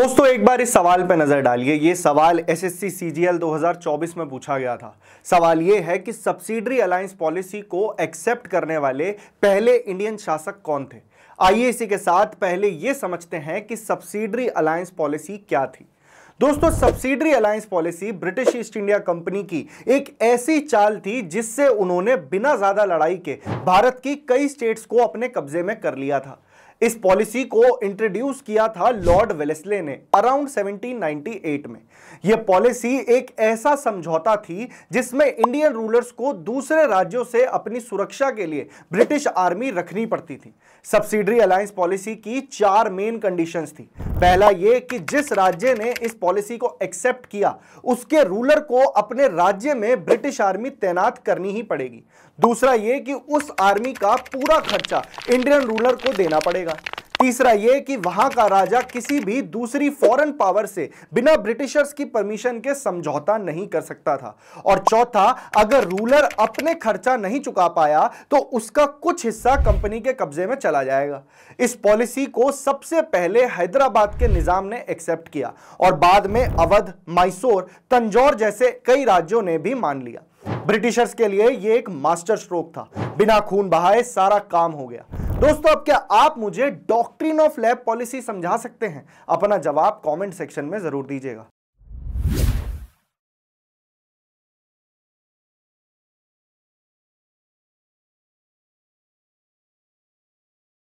दोस्तों एक बार इस सवाल पर नजर डालिए। ये सवाल एसएससी सीजीएल 2024 में पूछा गया था। सवाल ये है कि सब्सिडरी अलायंस पॉलिसी को एक्सेप्ट करने वाले पहले इंडियन शासक कौन थे। आइए इसी के साथ पहले ये समझते हैं कि सब्सिडरी अलायंस पॉलिसी क्या थी। दोस्तों, subsidiary alliance policy British east India company की एक ऐसी चाल थी जिससे उन्होंने बिना ज्यादा लड़ाई के भारत की कई स्टेट्स को अपने कब्जे में कर लिया था। इस पॉलिसी को इंट्रोड्यूस किया था लॉर्ड वेलेस्ले ने अराउंड 1798 में। यह पॉलिसी एक ऐसा समझौता थी जिसमें इंडियन रूलर्स को दूसरे राज्यों से अपनी सुरक्षा के लिए ब्रिटिश आर्मी रखनी पड़ती थी। सब्सिडरी अलायंस पॉलिसी की 4 मेन कंडीशंस थी। पहला यह कि जिस राज्य ने इस पॉलिसी को एक्सेप्ट किया उसके रूलर को अपने राज्य में ब्रिटिश आर्मी तैनात करनी ही पड़ेगी। दूसरा यह कि उस आर्मी का पूरा खर्चा इंडियन रूलर को देना पड़ेगा। तीसरा यह कि वहां का राजा किसी भी दूसरी फॉरेन पावर से बिना ब्रिटिशर्स की परमिशन के समझौता नहीं कर सकता था। और चौथा, अगर रूलर अपने खर्चा नहीं चुका पाया तो उसका कुछ हिस्सा कंपनी के कब्जे में चला जाएगा। इस पॉलिसी को सबसे पहले हैदराबाद के निजाम ने एक्सेप्ट किया और बाद में अवध, मैसूर, तंजौर जैसे कई राज्यों ने भी मान लिया। ब्रिटिशर्स के लिए यह एक मास्टर स्ट्रोक था। बिना खून बहाए सारा काम हो गया। दोस्तों, अब क्या आप मुझे डॉक्ट्रिन ऑफ लैब पॉलिसी समझा सकते हैं? अपना जवाब कमेंट सेक्शन में जरूर दीजिएगा।